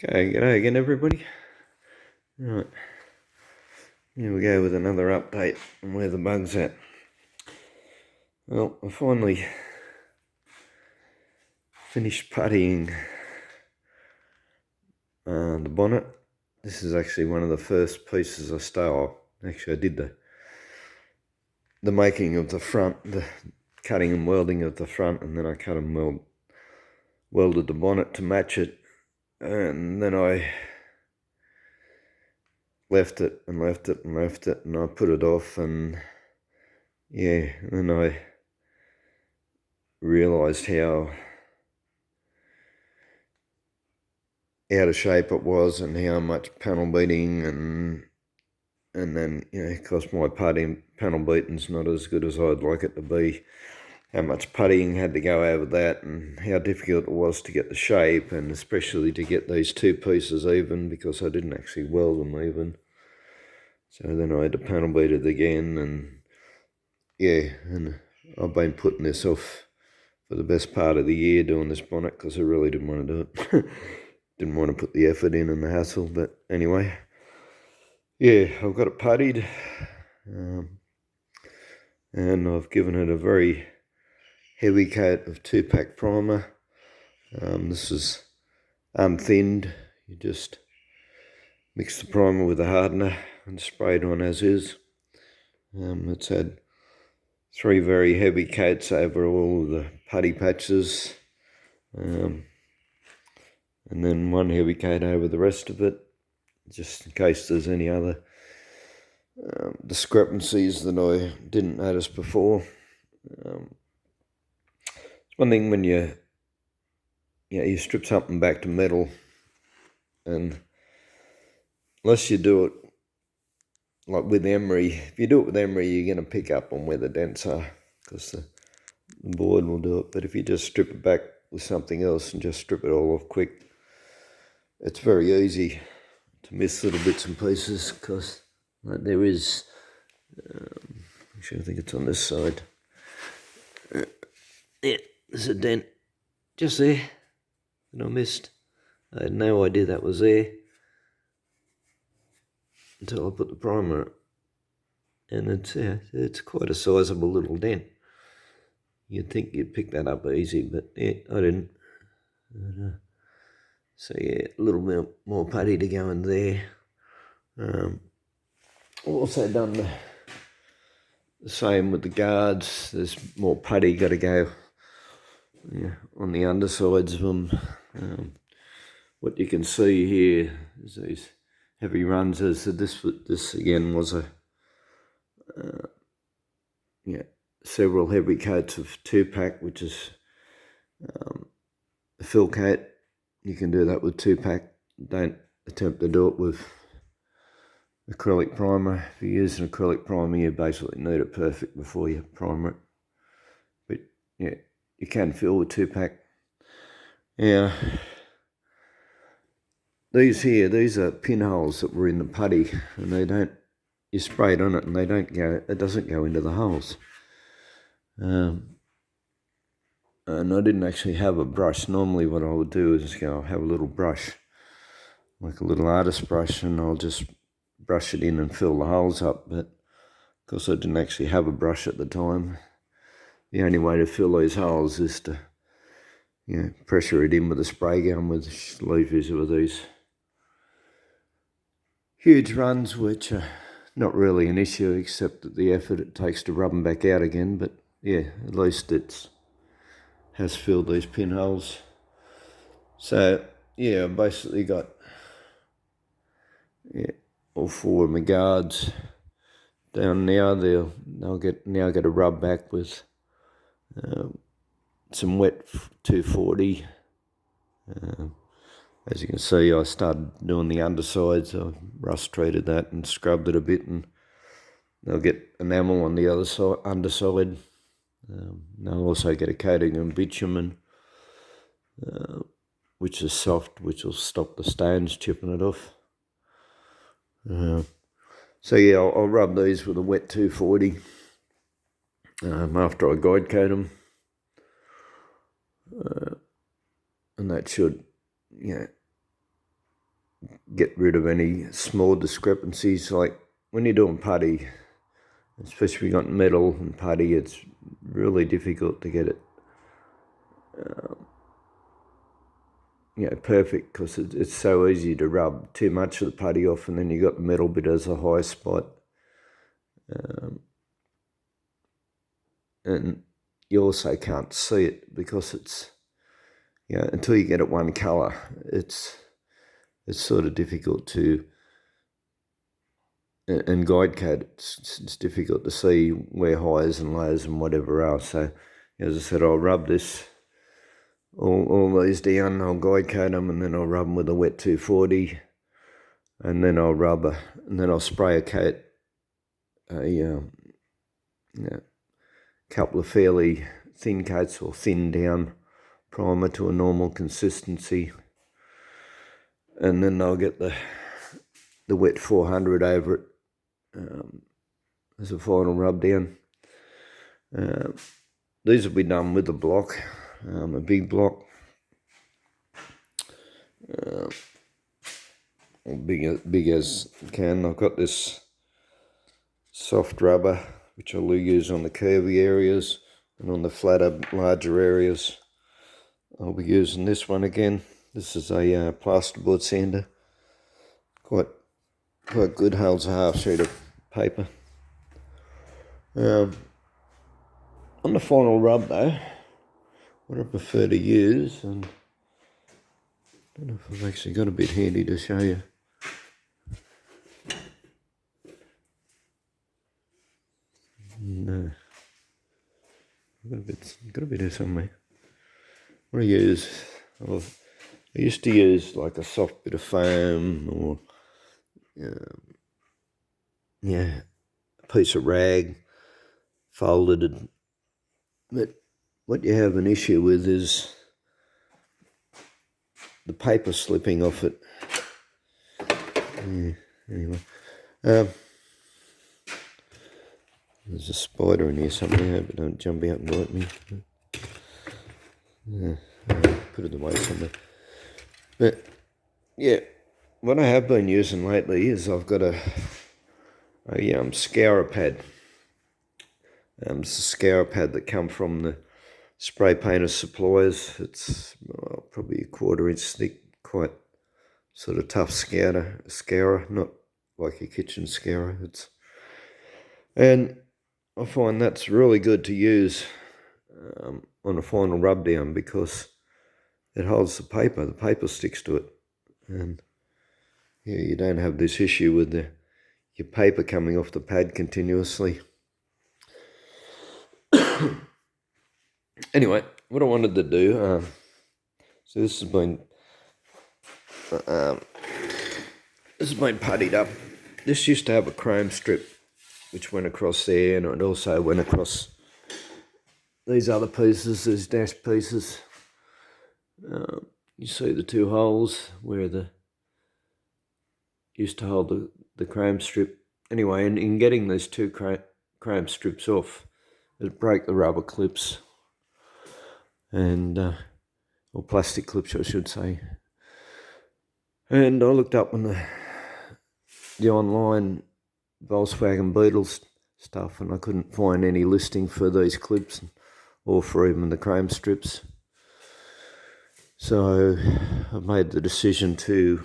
Okay, g'day again everybody. Right, here we go with another update on where the bug's at. Well, I finally finished puttying the bonnet. This is actually one of the first pieces I stole. Actually, I did the making of the front, the cutting and welding of the front, and then I cut and welded the bonnet to match it, and then I left it, and I put it off, and yeah, and then I realised how out of shape it was and how much panel beating and then, because my panel beating's not as good as I'd like it to be, how much puttying had to go over that and how difficult it was to get the shape, and especially to get these two pieces even, because I didn't actually weld them even. So then I had to panel beat it again, and yeah, and I've been putting this off for the best part of the year doing this bonnet because I really didn't want to do it. Didn't want to put the effort in and the hassle, but anyway. Yeah, I've got it puttied, and I've given it a very heavy coat of 2-pack primer. This is unthinned. You just mix the primer with the hardener and spray it on as is. It's had 3 very heavy coats over all of the putty patches, and then 1 heavy coat over the rest of it, just in case there's any other discrepancies that I didn't notice before. It's one thing when you strip something back to metal, and unless you do it like with emery, if you do it with emery, you're going to pick up on where the dents are because the board will do it. But if you just strip it back with something else and just strip it all off quick, it's very easy to miss little bits and pieces, because there is, actually I think it's on this side, yeah, there's a dent just there that I missed. I had no idea that was there until I put the primer on, and it's quite a sizable little dent. You'd think you'd pick that up easy, but yeah, I didn't. So yeah, a little bit more putty to go in there. Also done the same with the guards. There's more putty got to go on the undersides of them. What you can see here is these heavy runs. This again was several heavy coats of 2-pack, which is a fill coat. You can do that with 2-pack. Don't attempt to do it with acrylic primer. If you use an acrylic primer, you basically need it perfect before you primer it. But yeah, you can fill with 2-pack. Yeah, these are pinholes that were in the putty, and you spray it on it and it doesn't go into the holes. And I didn't actually have a brush. Normally what I would do is have a little brush, like a little artist brush, and I'll just brush it in and fill the holes up. But because I didn't actually have a brush at the time, the only way to fill these holes is to pressure it in with a spray gun with leafers with these huge runs, which are not really an issue except that the effort it takes to rub them back out again. But yeah, at least it has filled these pinholes. So yeah, I basically got all 4 of my guards down now. They'll get a rub back with some wet 240. As you can see, I started doing the undersides. I rust treated that and scrubbed it a bit, and they'll get enamel on the other side, underside. They'll also get a coating of bitumen, which is soft, which will stop the stones chipping it off. So yeah, I'll rub these with a wet 240 after I guide coat them, and that should get rid of any small discrepancies. Like when you're doing putty, especially if you've got metal and putty, it's really difficult to get it perfect, because it's so easy to rub too much of the putty off, and then you got the metal bit as a high spot. And you also can't see it because it's, until you get it one colour, it's sort of difficult to, and guide coat, it's difficult to see where highs and lows and whatever else. So as I said, I'll rub this, all these down, I'll guide coat them, and then I'll rub them with a wet 240, and then I'll spray a coat, couple of fairly thin coats or thin down primer to a normal consistency, and then I'll get the wet 400 over it as a final rub down. These will be done with a block, a big block, big as you can. I've got this soft rubber which I'll use on the curvy areas, and on the flatter, larger areas I'll be using this one again. This is a plasterboard sander, quite good, holds a half sheet of paper. On the final rub though, what I prefer to use, and I don't know if I've actually got a bit handy to show you. No, I've got a bit of somewhere. What I used to use like a soft bit of foam, or a piece of rag folded. But what you have an issue with is the paper slipping off it. Anyway, there's a spider in here somewhere, but don't jump out and bite me. Put it away somewhere. But yeah, what I have been using lately is I've got a scourer pad. It's a scourer pad that come from the spray painter suppliers. It's probably a 1/4 inch thick, quite sort of tough scourer, not like a kitchen scourer. And I find that's really good to use on a final rub down, because it holds the paper sticks to it, and you don't have this issue with your paper coming off the pad continuously. Anyway, what I wanted to do, so this has been puttied up. This used to have a chrome strip which went across there, and it also went across these other pieces, these dash pieces. You see the two holes where used to hold the chrome strip. Anyway, in getting these two chrome strips off, it broke the rubber clips, and or plastic clips, I should say. And I looked up on the online Volkswagen Beetle stuff, and I couldn't find any listing for these clips, or for even the chrome strips. So I made the decision to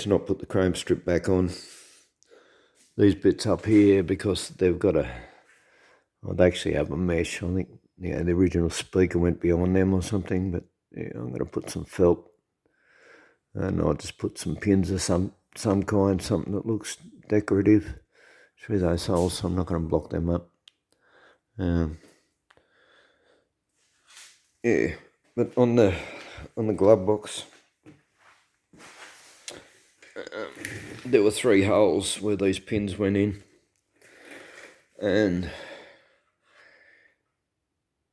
not put the chrome strip back on these bits up here, because they've got they actually have a mesh. I think the original speaker went behind them or something, but I'm going to put some felt, and I'll just put some pins of some kind, something that looks decorative through those holes, so I'm not going to block them up. But on the glove box, there were 3 holes where these pins went in, and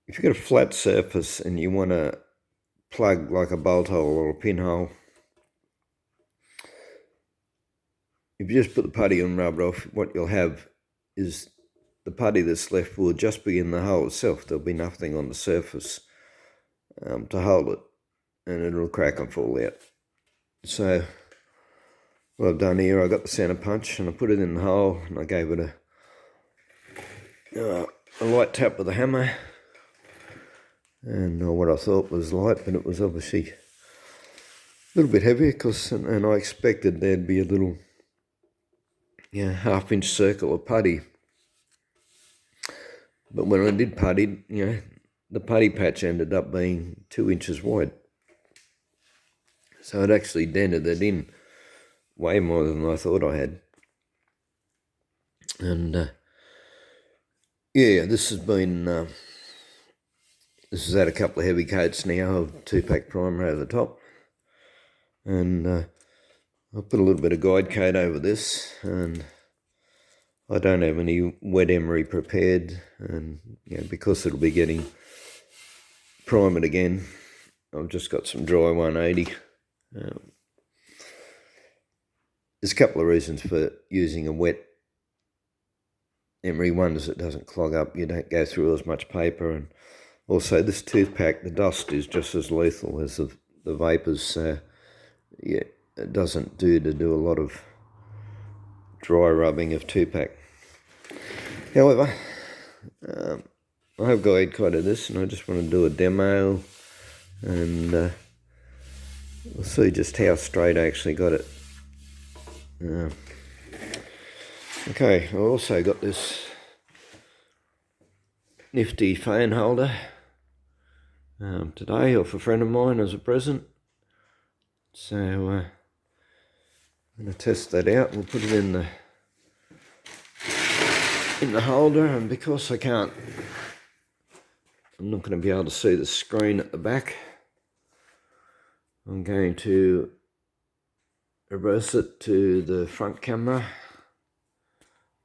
if you've got a flat surface and you want to plug like a bolt hole or a pinhole, if you just put the putty and rub it off, what you'll have is the putty that's left will just be in the hole itself. There'll be nothing on the surface. to hold it, and it'll crack and fall out. So what I've done here, I got the centre punch and I put it in the hole, and I gave it a light tap with a hammer, and what I thought was light, but it was obviously a little bit heavier, and I expected there'd be a little half-inch circle of putty. But when I did putty, the putty patch ended up being 2 inches wide. So it actually dented it in way more than I thought I had. And this has had a couple of heavy coats now of 2-pack primer over the top. And I'll put a little bit of guide coat over this, and I don't have any wet emery prepared, and because it'll be getting primed again, I've just got some dry 180. There's a couple of reasons for using a wet emery. One is it doesn't clog up, you don't go through as much paper, and also this toothpack, the dust is just as lethal as the vapours, so it doesn't do a lot of dry rubbing of toothpack. However, I have guide coated this, and I just want to do a demo, and we'll see just how straight I actually got it. Okay, I also got this nifty phone holder today off a friend of mine as a present. So I'm going to test that out. We'll put it in the holder, and because I'm not going to be able to see the screen at the back, I'm going to reverse it to the front camera,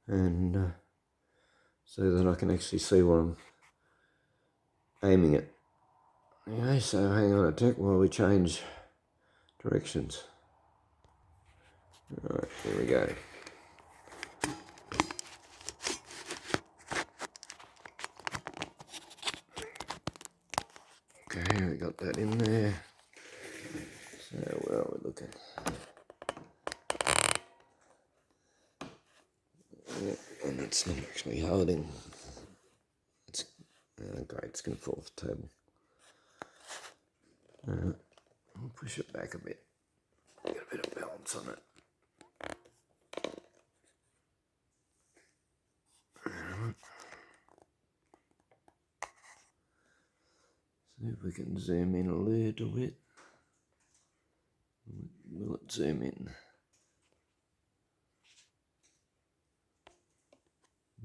and so that I can actually see what I'm aiming at. Okay, so hang on a tick while we change directions. Alright, here we go. Okay, we got that in there. So where are we looking? Yeah, and it's not actually holding. It's great, it's going to fall off the table. I'll push it back a bit. Get a bit of balance on it. See if we can zoom in a little bit. Will it zoom in?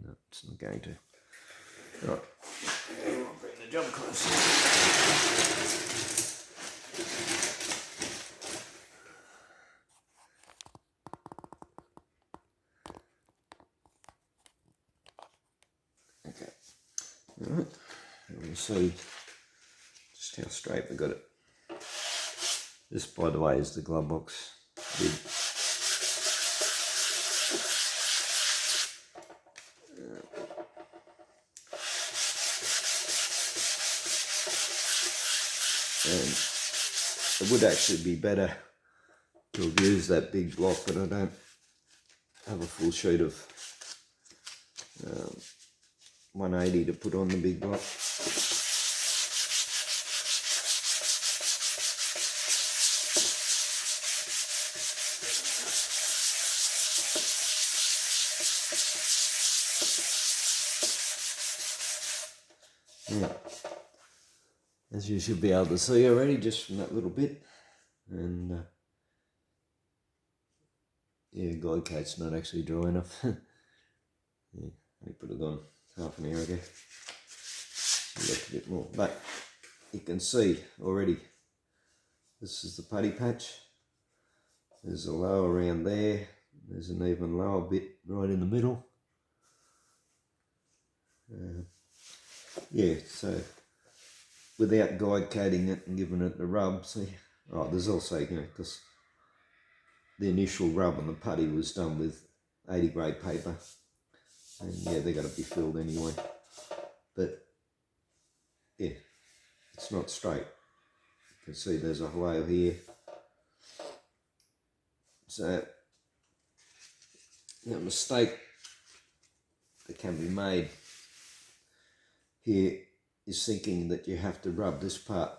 No, it's not going to. Right. I'll bring the jump closer. Okay. Alright. We'll see just how straight we got it. This, by the way, is the glove box lid. And it would actually be better to have used that big block, but I don't have a full sheet of 180 to put on the big block. Yeah. As you should be able to see already, just from that little bit, and guide coat's not actually dry enough. Yeah, I put it on half an hour ago. Left a bit more, but you can see already. This is the putty patch. There's a lower around there. There's an even lower bit right in the middle. So without guide coating it and giving it the rub, see, there's also, because the initial rub on the putty was done with 80 grade paper, and they're got to be filled anyway. But it's not straight. You can see there's a hello here. So a mistake that can be made here is thinking that you have to rub this part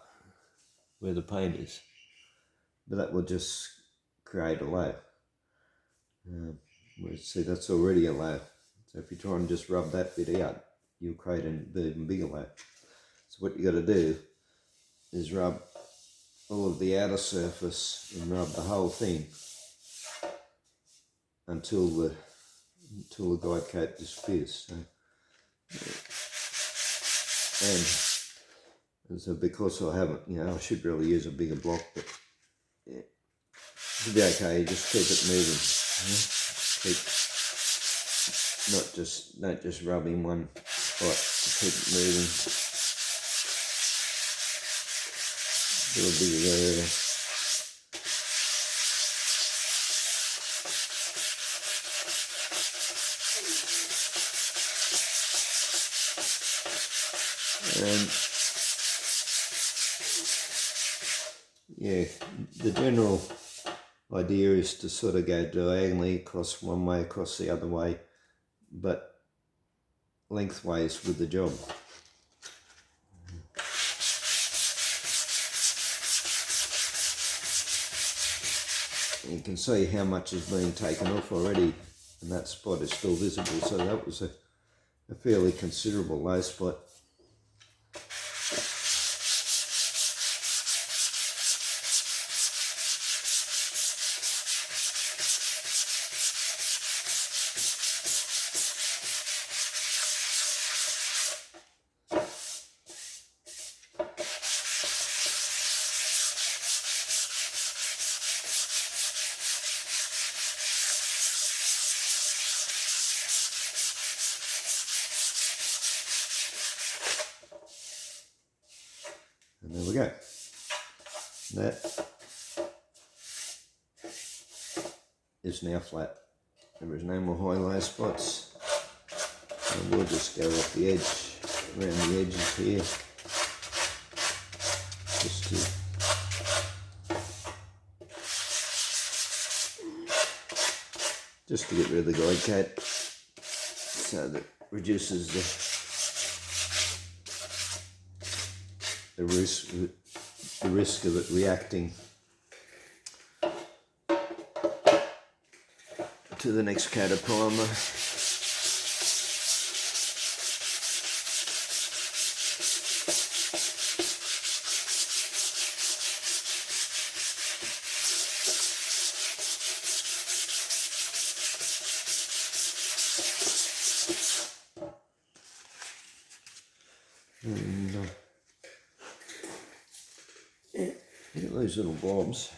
where the paint is, but that will just create a low. See, that's already a low. So if you try and just rub that bit out, you'll create an even bigger low. So what you got to do is rub all of the outer surface and rub the whole thing until the guide coat disappears. And so because I haven't, I should really use a bigger block, but yeah, it'll be okay. Just keep it moving. Don't just rub in one spot. Keep it moving. Do a bigger area. And yeah, the general idea is to sort of go diagonally across one way, across the other way, but lengthways with the job. You can see how much is being taken off already, and that spot is still visible, so that was a fairly considerable low spot. And there we go. That is now flat. There is no more high-low spots. And we'll just go off the edge, around the edges here, just to get rid of the guide coat, so that reduces the risk of it reacting to the next coat of primer. And get these little blobs.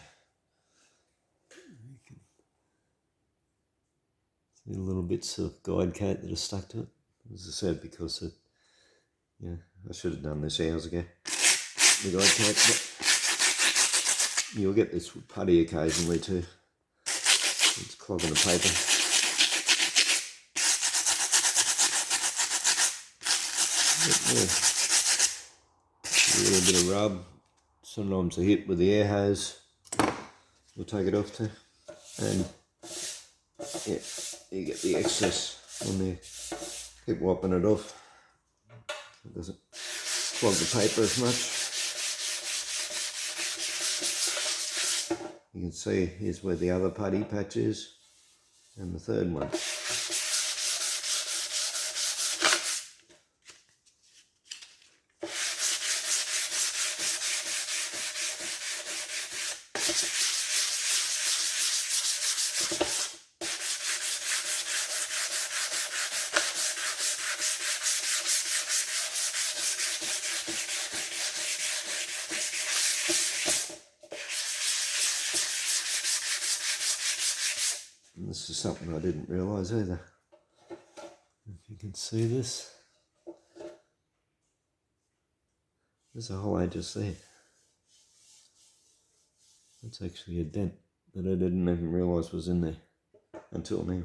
You can see the little bits of guide coat that are stuck to it. As I said, because I should have done this hours ago. The guide coat, but you'll get this with putty occasionally too. It's clogging the paper. But, yeah. A little bit of rub, sometimes a hit with the air hose will take it off too, and yeah, you get the excess on there. Keep wiping it off so it doesn't clog the paper as much. You can see here's where the other putty patch is, and the third one. And this is something I didn't realise either. If you can see this, there's a hollow just there. That's actually a dent that I didn't even realise was in there until now.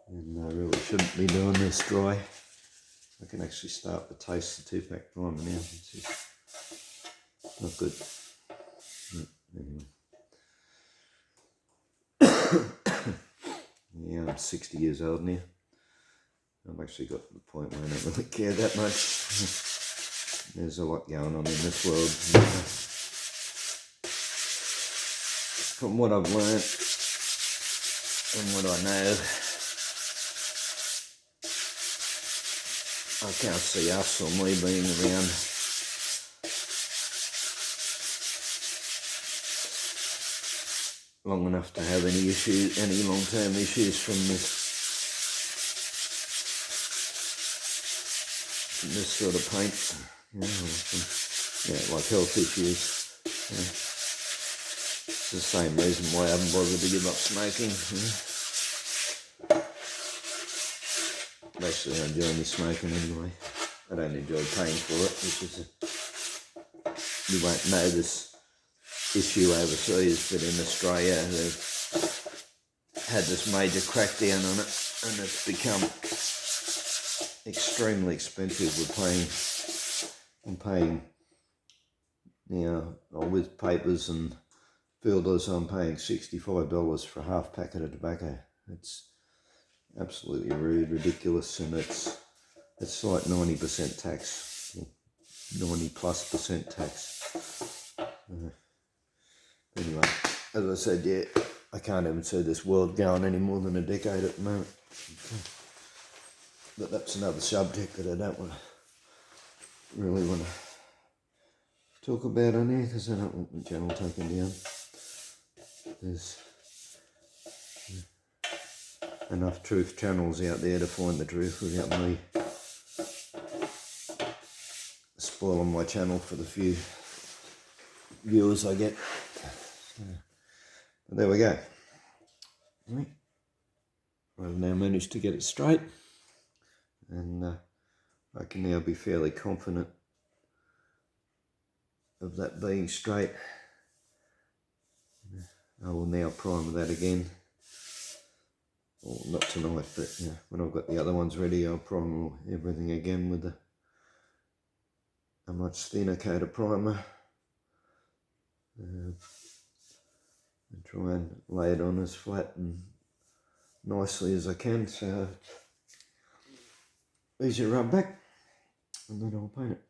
And I really shouldn't be doing this dry. I can actually start to taste the 2-pack primer now. It's just not good. Anyway. Yeah, I'm 60 years old now. I've actually got to the point where I don't really care that much. There's a lot going on in this world. From what I've learnt and what I know, I can't see us or me being around long enough to have any issues, any long-term issues from this sort of paint, like health issues. It's the same reason why I haven't bothered to give up smoking. Basically, I enjoy my smoking anyway. I don't enjoy paying for it, which is you won't know this issue overseas, but in Australia they've had this major crackdown on it, and it's become extremely expensive. I'm paying with papers and filters, I'm paying $65 for a half packet of tobacco. It's absolutely ridiculous, and it's like 90% tax, 90+% tax. Anyway, as I said, yeah, I can't even see this world going any more than a decade at the moment. But that's another subject that I don't really want to talk about on here, because I don't want the channel taken down. There's enough truth channels out there to find the truth without me spoiling my channel for the few viewers I get. But there we go. Right. I've now managed to get it straight, and I can now be fairly confident of that being straight. I will now prime that again. Well, not tonight, but when I've got the other ones ready, I'll prime everything again with a much thinner coat of primer. And try and lay it on as flat and nicely as I can, so it's easy to rub back, and then I'll paint it.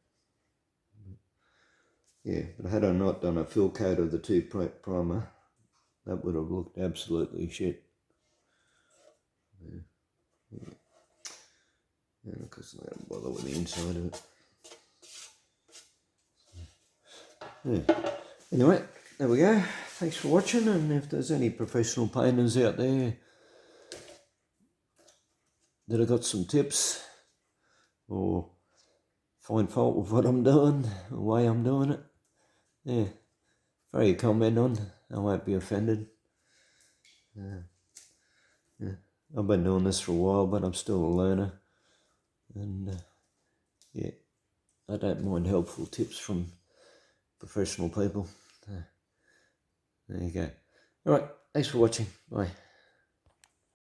Yeah, but had I not done a full coat of the 2-pack primer, that would have looked absolutely shit. Yeah, because I don't bother with the inside of it. Yeah. Anyway, there we go. Thanks for watching, and if there's any professional painters out there that have got some tips or find fault with what I'm doing, the way I'm doing it, yeah, throw your comment on. I won't be offended. Yeah, I've been doing this for a while, but I'm still a learner, and yeah, I don't mind helpful tips from professional people. There you go. All right, thanks for watching. Bye.